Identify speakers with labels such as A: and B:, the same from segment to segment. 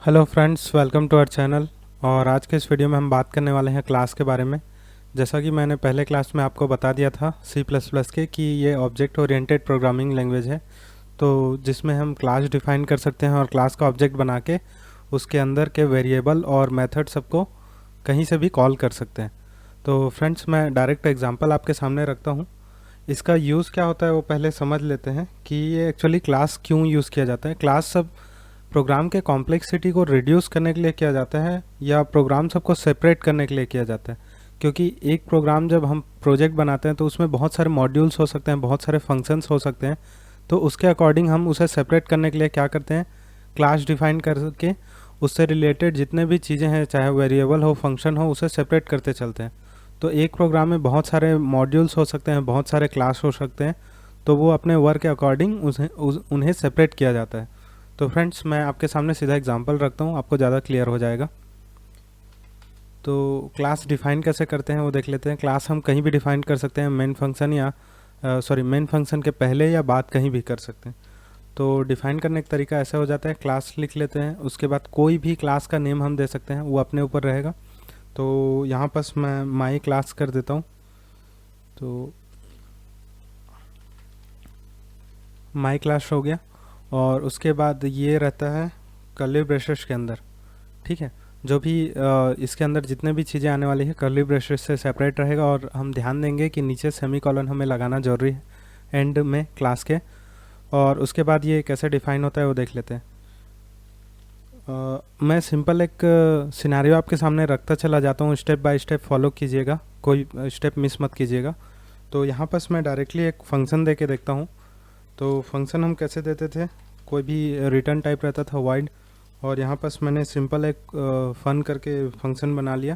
A: Hello friends, welcome to our channel. और आज के इस वीडियो में हम बात करने वाले हैं क्लास के बारे में। जैसा कि मैंने पहले क्लास में आपको बता दिया था सी प्लस प्लस के कि ये ऑब्जेक्ट ओरिएंटेड प्रोग्रामिंग लैंग्वेज है, तो जिसमें हम क्लास डिफाइन कर सकते हैं और क्लास का ऑब्जेक्ट बना के उसके अंदर के वेरिएबल और मेथड सबको कहीं से भी कॉल कर सकते हैं। तो फ्रेंड्स, मैं डायरेक्ट एग्जांपल आपके सामने रखता हूँ। इसका यूज़ क्या होता है वो पहले समझ लेते हैं कि ये एक्चुअली क्लास क्यों यूज़ किया जाता है। क्लास सब प्रोग्राम के कॉम्प्लेक्सिटी को रिड्यूस करने के लिए किया जाता है या प्रोग्राम सबको सेपरेट करने के लिए किया जाता है, क्योंकि एक प्रोग्राम जब हम प्रोजेक्ट बनाते हैं तो उसमें बहुत सारे मॉड्यूल्स हो सकते हैं, बहुत सारे फंक्शंस हो सकते हैं। तो उसके अकॉर्डिंग हम उसे सेपरेट करने के लिए क्या करते हैं, क्लास डिफाइन करके उससे रिलेटेड जितने भी चीज़ें हैं, चाहे वेरिएबल हो फंक्शन हो, उसे सेपरेट करते चलते हैं। तो एक प्रोग्राम में बहुत सारे मॉड्यूल्स हो सकते हैं, बहुत सारे क्लास हो सकते हैं, तो वो अपने वर्क के अकॉर्डिंग उन्हें सेपरेट किया जाता है। तो फ्रेंड्स, मैं आपके सामने सीधा एग्जांपल रखता हूँ, आपको ज़्यादा क्लियर हो जाएगा। तो क्लास डिफाइन कैसे करते हैं वो देख लेते हैं। क्लास हम कहीं भी डिफाइन कर सकते हैं, मेन फंक्शन या मेन फंक्शन के पहले या बाद कहीं भी कर सकते हैं। तो डिफाइन करने का तरीका ऐसा हो जाता है, क्लास लिख लेते हैं, उसके बाद कोई भी क्लास का नेम हम दे सकते हैं, वो अपने ऊपर रहेगा। तो यहाँ पर मैं माई क्लास कर देता हूँ। तो माई क्लास हो गया और उसके बाद ये रहता है कर्ली ब्रेसेस के अंदर। ठीक है, जो भी इसके अंदर जितने भी चीज़ें आने वाली है कर्ली ब्रेसेस से सेपरेट रहेगा। और हम ध्यान देंगे कि नीचे सेमीकोलन हमें लगाना जरूरी है एंड में क्लास के। और उसके बाद ये कैसे डिफाइन होता है वो देख लेते हैं। मैं सिंपल एक सिनेरियो आपके सामने रखता चला जाता हूँ, स्टेप बाय स्टेप फॉलो कीजिएगा, कोई स्टेप मिस मत कीजिएगा। तो यहाँ पर मैं डायरेक्टली एक फंक्शन दे के देखता हूँ। तो फंक्शन हम कैसे देते थे, कोई भी रिटर्न टाइप रहता था वाइड, और यहाँ पर मैंने सिंपल एक फन करके फंक्शन बना लिया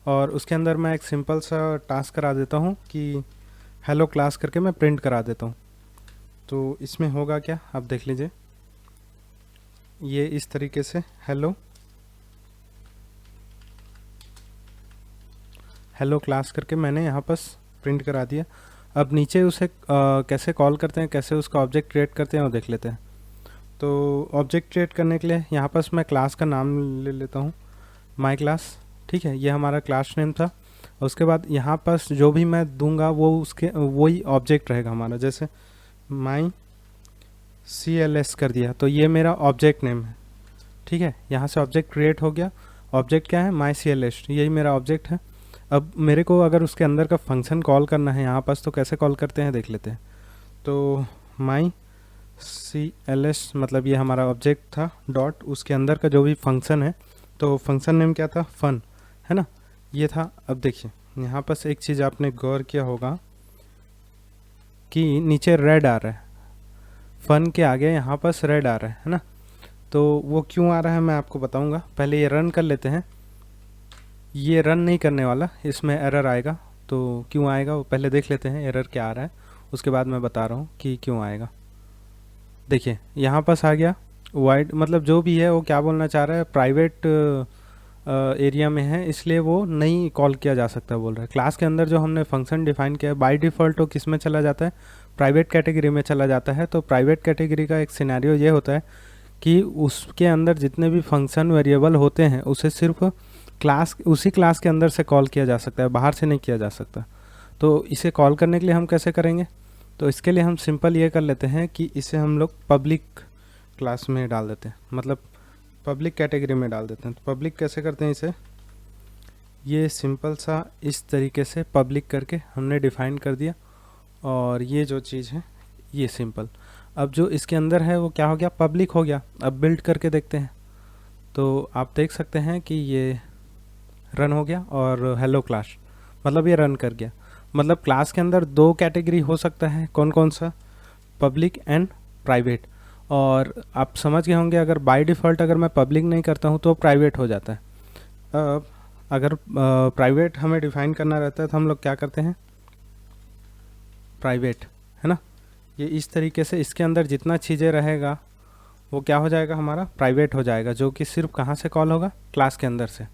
A: और उसके अंदर मैं एक सिंपल सा टास्क करा देता हूँ कि हेलो क्लास करके मैं प्रिंट करा देता हूँ। तो इसमें होगा क्या, आप देख लीजिए। ये इस तरीके से हेलो हेलो क्लास करके मैंने यहाँ पर प्रिंट करा दिया। अब नीचे उसे कैसे कॉल करते हैं, कैसे उसका ऑब्जेक्ट क्रिएट करते हैं वो देख लेते हैं। तो ऑब्जेक्ट क्रिएट करने के लिए यहाँ पर मैं क्लास का नाम ले लेता हूँ, माई क्लास। ठीक है, ये हमारा क्लास नेम था। उसके बाद यहाँ पर जो भी मैं दूंगा वो उसके वही ऑब्जेक्ट रहेगा हमारा। जैसे माई CLS कर दिया तो ये मेरा ऑब्जेक्ट नेम है। ठीक है, यहाँ से ऑब्जेक्ट क्रिएट हो गया। ऑब्जेक्ट क्या है, माई CLS, यही मेरा ऑब्जेक्ट है। अब मेरे को अगर उसके अंदर का फंक्शन कॉल करना है यहाँ पास, तो कैसे कॉल करते हैं देख लेते हैं। तो माई CLS मतलब ये हमारा ऑब्जेक्ट था, डॉट उसके अंदर का जो भी फंक्शन है, तो फंक्शन नेम क्या था, फन, है ना, ये था। अब देखिए यहाँ पर एक चीज़ आपने गौर किया होगा कि नीचे रेड आ रहा है, फन के आगे यहाँ पर रेड आ रहा है ना। तो वो क्यों आ रहा है मैं आपको बताऊंगा, पहले ये रन कर लेते हैं। ये रन नहीं करने वाला, इसमें एरर आएगा। तो क्यों आएगा वो पहले देख लेते हैं, एरर क्या आ रहा है, उसके बाद मैं बता रहा हूँ कि क्यों आएगा। देखिए यहाँ पास आ गया वाइड, मतलब जो भी है वो क्या बोलना चाह रहा है, प्राइवेट एरिया में है इसलिए वो नहीं कॉल किया जा सकता बोल रहा है। क्लास के अंदर जो हमने फंक्शन डिफाइन किया है बाय डिफ़ॉल्ट वो किस में चला जाता है, प्राइवेट कैटेगरी में चला जाता है। तो प्राइवेट कैटेगरी का एक सिनेरियो ये होता है कि उसके अंदर जितने भी फंक्शन वेरिएबल होते हैं उसे सिर्फ क्लास, उसी क्लास के अंदर से कॉल किया जा सकता है, बाहर से नहीं किया जा सकता। तो इसे कॉल करने के लिए हम कैसे करेंगे, तो इसके लिए हम सिंपल ये कर लेते हैं कि इसे हम लोग पब्लिक क्लास में डाल देते हैं, मतलब पब्लिक कैटेगरी में डाल देते हैं। तो पब्लिक कैसे करते हैं इसे, ये सिंपल सा इस तरीके से पब्लिक करके हमने डिफाइन कर दिया। और ये जो चीज़ है ये सिंपल, अब जो इसके अंदर है वो क्या हो गया, पब्लिक हो गया। अब बिल्ड करके देखते हैं तो आप देख सकते हैं कि ये रन हो गया और हेलो क्लास, मतलब ये रन कर गया। मतलब क्लास के अंदर दो कैटेगरी हो सकता है, कौन कौन सा, पब्लिक एंड प्राइवेट। और आप समझ गए होंगे अगर बाय डिफ़ॉल्ट अगर मैं पब्लिक नहीं करता हूँ तो प्राइवेट हो जाता है। अब अगर प्राइवेट हमें डिफाइन करना रहता है तो हम लोग क्या करते हैं, प्राइवेट, है ना। ये इस तरीके से इसके अंदर जितना चीज़ें रहेगा वो क्या हो जाएगा, हमारा प्राइवेट हो जाएगा, जो कि सिर्फ कहाँ से कॉल होगा, क्लास के अंदर से।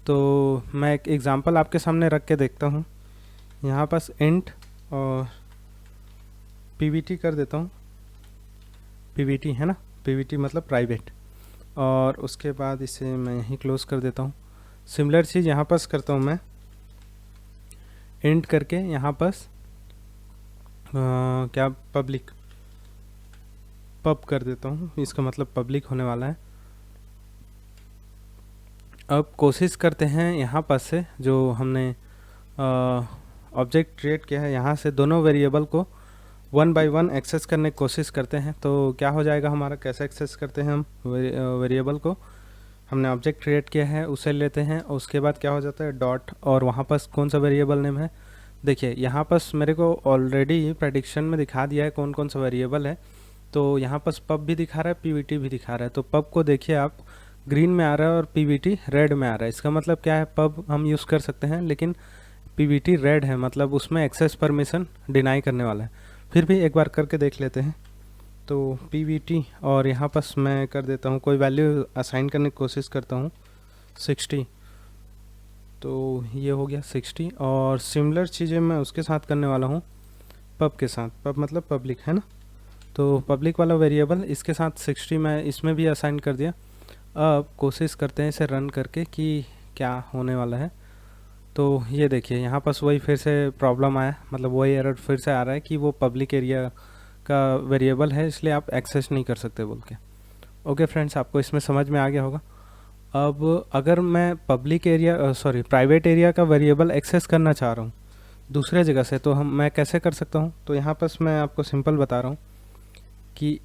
A: तो मैं एक एग्जांपल आपके सामने रख के देखता हूँ। यहाँ पास इंट और PVT कर देता हूँ, PVT है ना, PVT मतलब प्राइवेट। और उसके बाद इसे मैं यहीं क्लोज़ कर देता हूँ। सिमिलर चीज़ यहाँ पास करता हूँ मैं, इंट करके यहाँ पास क्या पब्लिक पब कर देता हूँ, इसका मतलब पब्लिक होने वाला है। अब कोशिश करते हैं यहाँ पास से जो हमने ऑब्जेक्ट क्रिएट किया है, यहाँ से दोनों वेरिएबल को वन बाय वन एक्सेस करने की कोशिश करते हैं। तो क्या हो जाएगा हमारा, कैसे एक्सेस करते हैं हम वेरिएबल को, हमने ऑब्जेक्ट क्रिएट किया है उसे लेते हैं, उसके बाद क्या हो जाता है डॉट, और वहाँ पास कौन सा वेरिएबल नेम है, देखिए यहाँ पास मेरे को ऑलरेडी प्रेडिक्शन में दिखा दिया है कौन कौन सा वेरिएबल है। तो यहाँ पास पब भी दिखा रहा है, पीवीटी भी दिखा रहा है। तो पब को देखिए आप, ग्रीन में आ रहा है और पीवीटी रेड में आ रहा है। इसका मतलब क्या है, पब हम यूज़ कर सकते हैं लेकिन पीवीटी रेड है, मतलब उसमें एक्सेस परमिशन डिनाई करने वाला है। फिर भी एक बार करके देख लेते हैं। तो पीवीटी और यहाँ पास मैं कर देता हूँ, कोई वैल्यू असाइन करने की कोशिश करता हूँ 60। तो ये हो गया 60, और सिमिलर चीज़ें मैं उसके साथ करने वाला हूँ पब के साथ। पब मतलब पब्लिक है ना, तो पब्लिक वाला वेरिएबल इसके साथ 60 मैं इसमें भी असाइन कर दिया। अब कोशिश करते हैं इसे रन करके कि क्या होने वाला है। तो ये देखिए यहाँ पास वही फिर से प्रॉब्लम आया, मतलब वही एरर फिर से आ रहा है कि वो पब्लिक एरिया का वेरिएबल है इसलिए आप एक्सेस नहीं कर सकते बोल के। ओके फ्रेंड्स, आपको इसमें समझ में आ गया होगा। अब अगर मैं पब्लिक एरिया प्राइवेट एरिया का वेरिएबल एक्सेस करना चाह रहा हूँ दूसरे जगह से, तो मैं कैसे कर सकता हूँ। तो यहाँ पास मैं आपको सिंपल बता रहा हूँ कि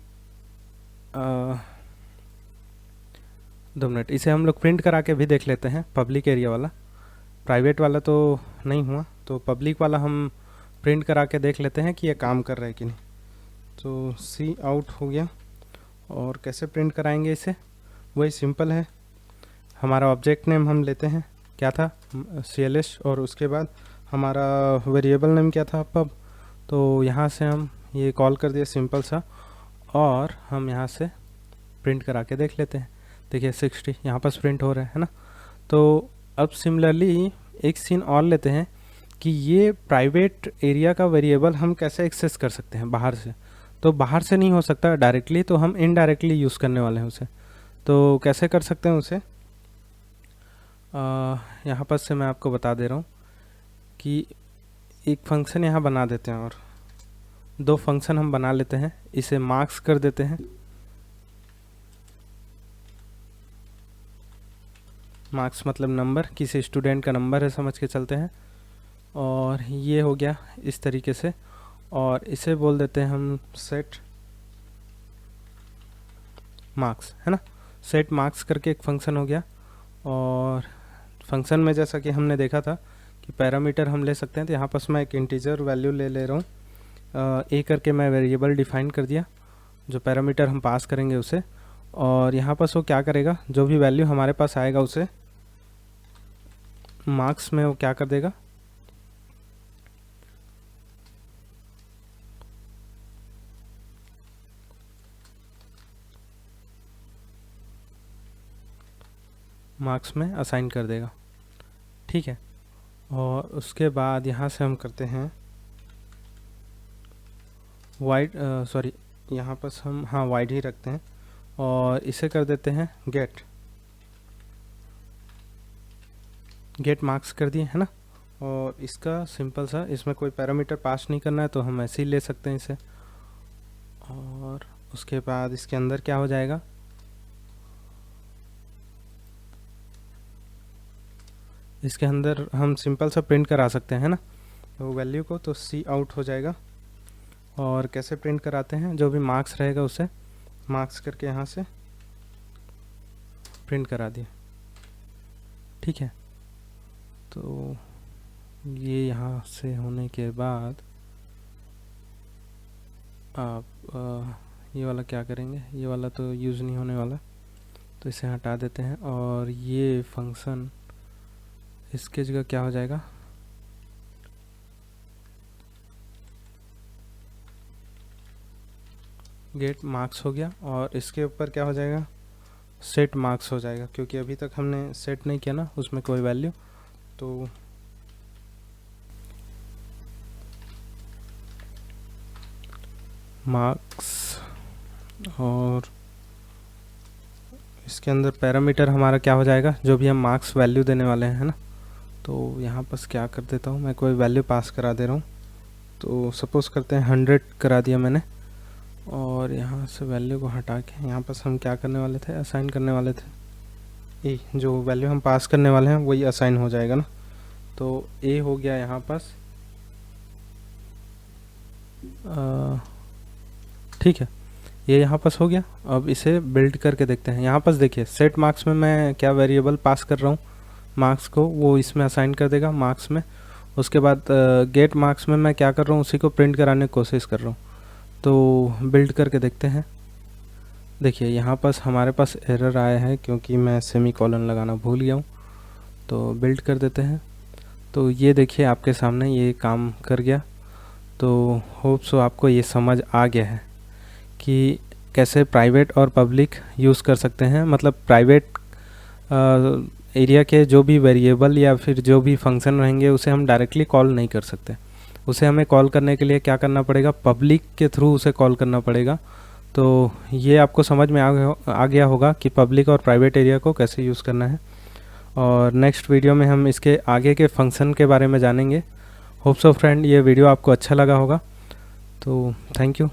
A: 2 मिनट, इसे हम लोग प्रिंट करा के भी देख लेते हैं। पब्लिक एरिया वाला, प्राइवेट वाला तो नहीं हुआ, तो पब्लिक वाला हम प्रिंट करा के देख लेते हैं कि ये काम कर रहा है कि नहीं। तो सी आउट हो गया, और कैसे प्रिंट कराएंगे इसे, वही सिंपल है। हमारा ऑब्जेक्ट नेम हम लेते हैं, क्या था CLS, और उसके बाद हमारा वेरिएबल नेम क्या था पब। तो यहाँ से हम ये कॉल कर दिया सिंपल सा, और हम यहाँ से प्रिंट करा के देख लेते हैं। देखिए 60 यहाँ पास प्रिंट हो रहा है ना। तो अब सिमिलरली एक सीन और लेते हैं कि ये प्राइवेट एरिया का वेरिएबल हम कैसे एक्सेस कर सकते हैं बाहर से। तो बाहर से नहीं हो सकता डायरेक्टली, तो हम इनडायरेक्टली यूज़ करने वाले हैं उसे। तो कैसे कर सकते हैं उसे, यहाँ पर से मैं आपको बता दे रहा हूँ कि एक फंक्शन यहाँ बना देते हैं, और 2 फंक्शन हम बना लेते हैं। इसे मार्क्स कर देते हैं, मार्क्स मतलब नंबर, किसी स्टूडेंट का नंबर है समझ के चलते हैं। और ये हो गया इस तरीके से, और इसे बोल देते हैं हम सेट मार्क्स, है ना। सेट मार्क्स करके एक फंक्शन हो गया। और फंक्शन में जैसा कि हमने देखा था कि पैरामीटर हम ले सकते हैं, तो यहाँ पास मैं एक इंटीजर वैल्यू ले रहा हूँ। ए करके मैं वेरिएबल डिफाइन कर दिया, जो पैरामीटर हम पास करेंगे उसे। और यहाँ पास वो क्या करेगा, जो भी वैल्यू हमारे पास आएगा उसे मार्क्स में वो क्या कर देगा, मार्क्स में असाइन कर देगा, ठीक है। और उसके बाद यहाँ से हम करते हैं वाइड, सॉरी यहाँ पर हम हाँ वाइड ही रखते हैं, और इसे कर देते हैं गेट मार्क्स कर दिए, है ना। और इसका सिंपल सा, इसमें कोई पैरामीटर पास नहीं करना है, तो हम ऐसे ही ले सकते हैं इसे। और उसके बाद इसके अंदर क्या हो जाएगा, इसके अंदर हम सिंपल सा प्रिंट करा सकते हैं ना वो वैल्यू को, तो सी आउट हो जाएगा। और कैसे प्रिंट कराते हैं, जो भी मार्क्स रहेगा उसे मार्क्स करके यहाँ से प्रिंट करा दिए, ठीक है। तो ये यहाँ से होने के बाद आप ये वाला क्या करेंगे, ये वाला तो यूज़ नहीं होने वाला, तो इसे हटा देते हैं। और ये फंक्शन इसके जगह क्या हो जाएगा, गेट मार्क्स हो गया, और इसके ऊपर क्या हो जाएगा, सेट मार्क्स हो जाएगा, क्योंकि अभी तक हमने सेट नहीं किया ना उसमें कोई वैल्यू। तो मार्क्स, और इसके अंदर पैरामीटर हमारा क्या हो जाएगा, जो भी हम मार्क्स वैल्यू देने वाले हैं, है ना। तो यहाँ बस क्या कर देता हूँ, मैं कोई वैल्यू पास करा दे रहा हूँ। तो सपोज़ करते हैं 100 करा दिया मैंने, और यहाँ से वैल्यू को हटा के यहाँ पर हम क्या करने वाले थे, असाइन करने वाले थे ए। जो वैल्यू हम पास करने वाले हैं वही असाइन हो जाएगा ना। तो ए हो गया यहाँ पास, ठीक है, ये यहाँ पास हो गया। अब इसे बिल्ड करके देखते हैं। यहाँ पास देखिए सेट मार्क्स में मैं क्या वेरिएबल पास कर रहा हूँ, मार्क्स को वो इसमें असाइन कर देगा मार्क्स में। उसके बाद गेट मार्क्स में मैं क्या कर रहा हूँ, उसी को प्रिंट कराने की कोशिश कर रहा हूँ। तो बिल्ड करके देखते हैं। देखिए यहाँ पास हमारे पास एरर आया है क्योंकि मैं सेमी कॉलन लगाना भूल गया हूँ। तो बिल्ड कर देते हैं। तो ये देखिए आपके सामने ये काम कर गया। तो होप सो आपको ये समझ आ गया है कि कैसे प्राइवेट और पब्लिक यूज़ कर सकते हैं। मतलब प्राइवेट एरिया के जो भी वेरिएबल या फिर जो भी फंक्शन रहेंगे उसे हम डायरेक्टली कॉल नहीं कर सकते। उसे हमें कॉल करने के लिए क्या करना पड़ेगा, पब्लिक के थ्रू उसे कॉल करना पड़ेगा। तो ये आपको समझ में आ गया होगा कि पब्लिक और प्राइवेट एरिया को कैसे यूज़ करना है। और नेक्स्ट वीडियो में हम इसके आगे के फंक्शन के बारे में जानेंगे। होप सो फ्रेंड ये वीडियो आपको अच्छा लगा होगा। तो थैंक यू।